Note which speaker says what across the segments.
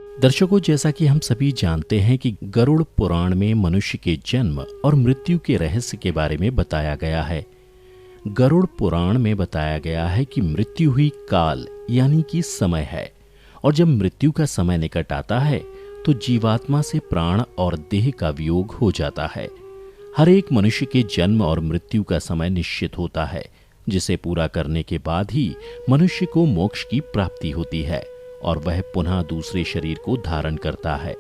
Speaker 1: दर्शकों, जैसा कि हम सभी जानते हैं कि गरुड़ पुराण में मनुष्य के जन्म और मृत्यु के रहस्य के बारे में बताया गया है। गरुड़ पुराण में बताया गया है कि मृत्यु ही काल यानी कि समय है, और जब मृत्यु का समय निकट आता है तो जीवात्मा से प्राण और देह का वियोग हो जाता है। हर एक मनुष्य के जन्म और मृत्यु का समय निश्चित होता है, जिसे पूरा करने के बाद ही मनुष्य को मोक्ष की प्राप्ति होती है और वह पुनः दूसरे शरीर को धारण करता है।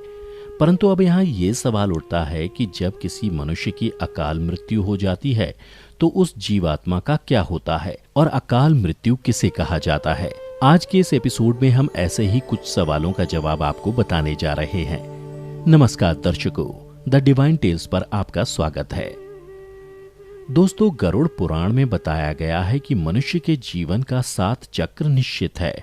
Speaker 1: परंतु अब यहाँ ये सवाल उठता है कि जब किसी मनुष्य की अकाल मृत्यु हो जाती है तो उस जीवात्मा का क्या होता है और अकाल मृत्यु किसे कहा जाता है। आज के इस एपिसोड में हम ऐसे ही कुछ सवालों का जवाब आपको बताने जा रहे हैं। नमस्कार दर्शकों, द डिवाइन टेल्स पर आपका स्वागत है। दोस्तों, गरुड़ पुराण में बताया गया है कि मनुष्य के जीवन का 7 चक्र निश्चित है,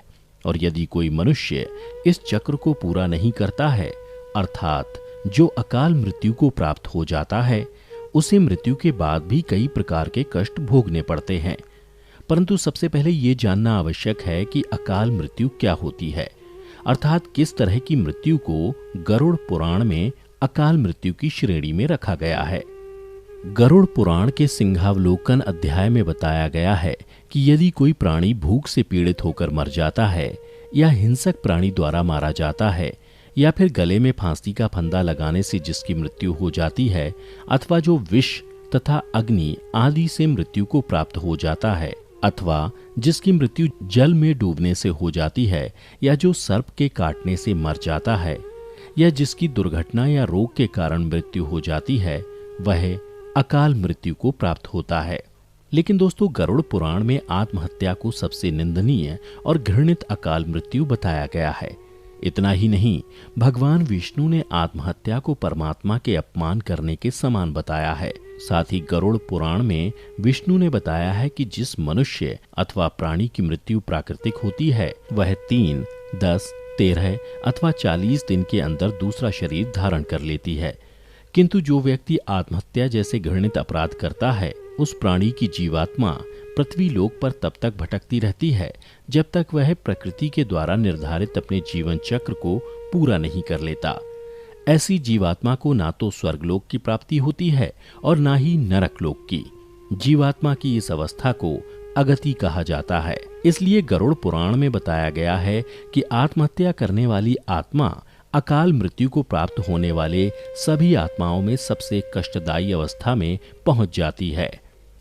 Speaker 1: और यदि कोई मनुष्य इस चक्र को पूरा नहीं करता है, अर्थात जो अकाल मृत्यु को प्राप्त हो जाता है, उसे मृत्यु के बाद भी कई प्रकार के कष्ट भोगने पड़ते हैं। परंतु सबसे पहले ये जानना आवश्यक है कि अकाल मृत्यु क्या होती है, अर्थात किस तरह की मृत्यु को गरुड़ पुराण में अकाल मृत्यु की श्रेणी में रखा गया है। गरुड़ पुराण के सिंहावलोकन अध्याय में बताया गया है कि यदि कोई प्राणी भूख से पीड़ित होकर मर जाता है, या हिंसक प्राणी द्वारा मारा जाता है, या फिर गले में फांसी का फंदा लगाने से जिसकी मृत्यु हो जाती है, अथवा जो विष तथा अग्नि आदि से मृत्यु को प्राप्त हो जाता है, अथवा जिसकी मृत्यु जल में डूबने से हो जाती है, या जो सर्प के काटने से मर जाता है, या जिसकी दुर्घटना या रोग के कारण मृत्यु हो जाती है, वह अकाल मृत्यु को प्राप्त होता है। लेकिन दोस्तों, गरुड़ पुराण में आत्महत्या को सबसे निंदनीय और घृणित अकाल मृत्यु बताया गया है। इतना ही नहीं, भगवान विष्णु ने आत्महत्या को परमात्मा के अपमान करने के समान बताया है। साथ ही गरुड़ पुराण में विष्णु ने बताया है कि जिस मनुष्य अथवा प्राणी की मृत्यु प्राकृतिक होती है, वह 3, 10, 13 अथवा 40 दिन के अंदर दूसरा शरीर धारण कर लेती है। किंतु जो व्यक्ति आत्महत्या जैसे घृणित अपराध करता है, उस प्राणी की जीवात्मा पृथ्वी लोक पर तब तक भटकती रहती है जब तक वह प्रकृति के द्वारा निर्धारित अपने जीवन चक्र को पूरा नहीं कर लेता। ऐसी जीवात्मा को ना तो स्वर्गलोक की प्राप्ति होती है और ना ही नरक लोक की। जीवात्मा की इस अवस्था को अगति कहा जाता है। इसलिए गरुड़ पुराण में बताया गया है कि आत्महत्या करने वाली आत्मा अकाल मृत्यु को प्राप्त होने वाले सभी आत्माओं में सबसे कष्टदायी अवस्था में पहुंच जाती है,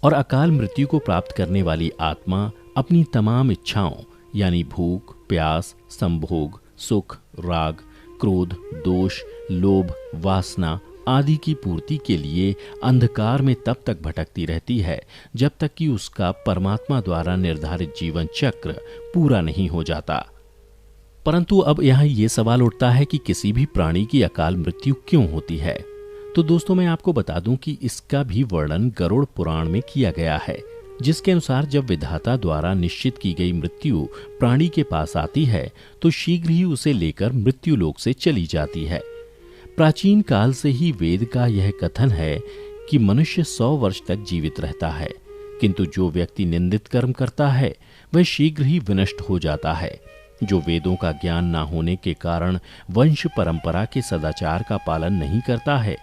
Speaker 1: और अकाल मृत्यु को प्राप्त करने वाली आत्मा अपनी तमाम इच्छाओं यानी भूख, प्यास, संभोग, सुख, राग, क्रोध, दोष, लोभ, वासना आदि की पूर्ति के लिए अंधकार में तब तक भटकती रहती है जब तक कि उसका परमात्मा द्वारा निर्धारित जीवन चक्र पूरा नहीं हो जाता। परंतु अब यहाँ ये सवाल उठता है कि किसी भी प्राणी की अकाल मृत्यु क्यों होती है। तो दोस्तों, मैं आपको बता दूं कि इसका भी वर्णन गरुड़ पुराण में किया गया है, जिसके अनुसार जब विधाता द्वारा निश्चित की गई मृत्यु प्राणी के पास आती है तो शीघ्र ही उसे लेकर मृत्यु लोक से चली जाती है। प्राचीन काल से ही वेद का यह कथन है कि मनुष्य 100 वर्ष तक जीवित रहता है, किंतु जो व्यक्ति निंदित कर्म करता है वह शीघ्र ही विनष्ट हो जाता है। जो वेदों का ज्ञान ना होने के कारण वंश परंपरा के सदाचार का पालन नहीं करता है,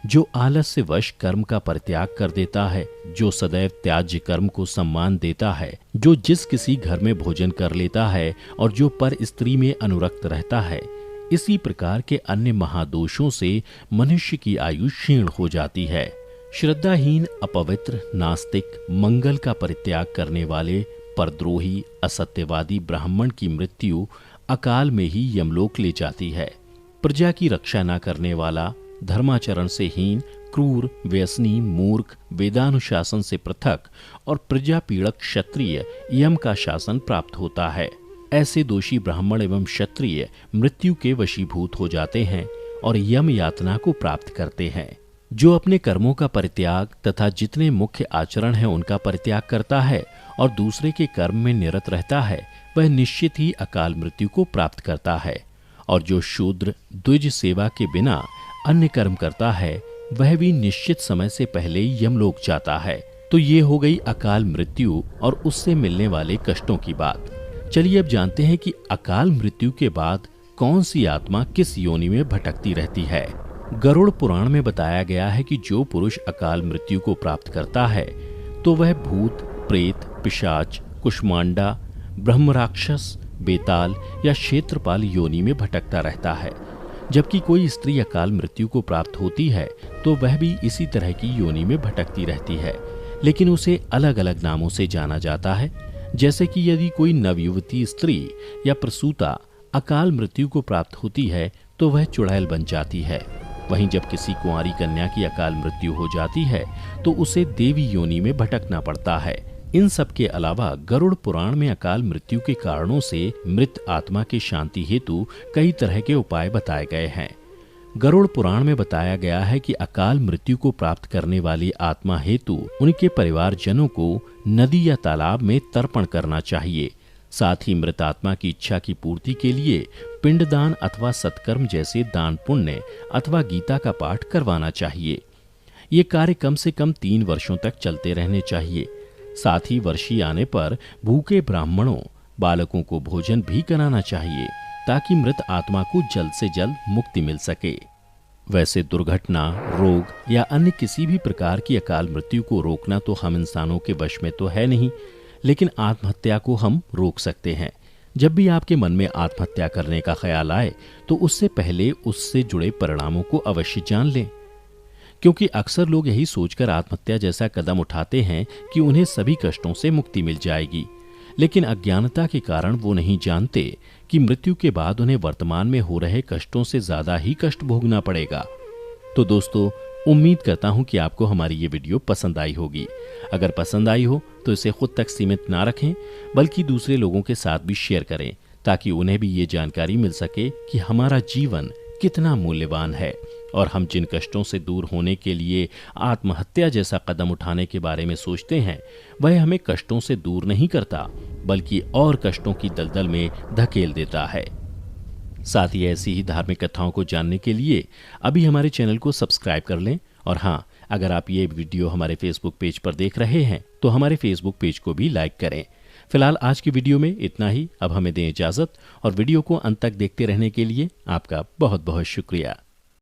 Speaker 1: जो आलस्य वश कर्म का परित्याग कर देता है, जो सदैव त्याज्य कर्म को सम्मान देता है, जो जिस किसी घर में भोजन कर लेता है और जो पर स्त्री में अनुरक्त रहता है, इसी प्रकार के अन्य महादोषों से मनुष्य की आयु क्षीण हो जाती है। श्रद्धाहीन, अपवित्र, नास्तिक, मंगल का परित्याग करने वाले, परद्रोही, असत्यवादी ब्राह्मण की मृत्यु अकाल में ही यमलोक ले जाती है। प्रजा की रक्षा न करने वाला, धर्माचरण से हीन, क्रूर, व्यसनी, मूर्ख, वेदानुशासन से पृथक और प्रजा पीड़क क्षत्रिय यम का शासन प्राप्त होता है। ऐसे दोषी ब्राह्मण एवं क्षत्रिय मृत्यु के वशीभूत हो जाते हैं और यम यातना को प्राप्त करते हैं। जो अपने कर्मों का परित्याग तथा जितने मुख्य आचरण हैं उनका परित्याग करता है और दूसरे के कर्म में निरत रहता है, वह निश्चित ही अकाल मृत्यु को प्राप्त करता है। और जो शूद्र द्विज सेवा के बिना अन्य कर्म करता है, वह भी निश्चित समय से पहले यमलोक जाता है। तो ये हो गई अकाल मृत्यु और उससे मिलने वाले कष्टों की बात। चलिए अब जानते हैं कि अकाल मृत्यु के बाद कौन सी आत्मा किस योनि में भटकती रहती है। गरुड़ पुराण में बताया गया है कि जो पुरुष अकाल मृत्यु को प्राप्त करता है तो वह भूत, प्रेत, पिशाच, कुष्मांडा, ब्रह्मराक्षस, बेताल या क्षेत्रपाल योनि में भटकता रहता है। जबकि कोई स्त्री अकाल मृत्यु को प्राप्त होती है तो वह भी इसी तरह की योनि में भटकती रहती है, लेकिन उसे अलग अलग नामों से जाना जाता है। जैसे कि यदि कोई नवयुवती स्त्री या प्रसूता अकाल मृत्यु को प्राप्त होती है तो वह चुड़ैल बन जाती है। वहीं जब किसी कुंवारी कन्या की अकाल मृत्यु हो जाती है तो उसे देवी योनि में भटकना पड़ता है। इन सब के अलावा गरुड़ पुराण में अकाल मृत्यु के कारणों से मृत आत्मा की शांति हेतु कई तरह के उपाय बताए गए हैं। गरुड़ पुराण में बताया गया है कि अकाल मृत्यु को प्राप्त करने वाली आत्मा हेतु उनके परिवारजनों को नदी या तालाब में तर्पण करना चाहिए। साथ ही मृत आत्मा की इच्छा की पूर्ति के लिए पिंडदान अथवा सत्कर्म जैसे दान पुण्य अथवा गीता का पाठ करवाना चाहिए। ये कार्य कम से कम 3 वर्षों तक चलते रहने चाहिए। साथ ही वर्षी आने पर भूखे ब्राह्मणों, बालकों को भोजन भी कराना चाहिए ताकि मृत आत्मा को जल्द से जल्द मुक्ति मिल सके। वैसे दुर्घटना, रोग या अन्य किसी भी प्रकार की अकाल मृत्यु को रोकना तो हम इंसानों के वश में तो है नहीं, लेकिन आत्महत्या को हम रोक सकते हैं। जब भी आपके मन में आत्महत्या करने का ख्याल आए तो उससे पहले उससे जुड़े परिणामों को अवश्य जान लें, क्योंकि अक्सर लोग यही सोचकर आत्महत्या जैसा कदम उठाते हैं कि उन्हें सभी कष्टों से मुक्ति मिल जाएगी, लेकिन अज्ञानता के कारण वो नहीं जानते कि मृत्यु के बाद उन्हें वर्तमान में हो रहे कष्टों से ज्यादा ही कष्ट भोगना पड़ेगा। तो दोस्तों, उम्मीद करता हूं कि आपको हमारी ये वीडियो पसंद आई होगी। अगर पसंद आई हो तो इसे खुद तक सीमित ना रखें, बल्कि दूसरे लोगों के साथ भी शेयर करें ताकि उन्हें भी ये जानकारी मिल सके कि हमारा जीवन कितना मूल्यवान है और हम जिन कष्टों से दूर होने के लिए आत्महत्या जैसा कदम उठाने के बारे में सोचते हैं वह हमें कष्टों से दूर नहीं करता, बल्कि और कष्टों की दलदल में धकेल देता है। साथ ही ऐसी ही धार्मिक कथाओं को जानने के लिए अभी हमारे चैनल को सब्सक्राइब कर लें। और हाँ, अगर आप ये वीडियो हमारे फेसबुक पेज पर देख रहे हैं तो हमारे फेसबुक पेज को भी लाइक करें। फिलहाल आज की वीडियो में इतना ही। अब हमें दें इजाजत और वीडियो को अंत तक देखते रहने के लिए आपका बहुत बहुत शुक्रिया।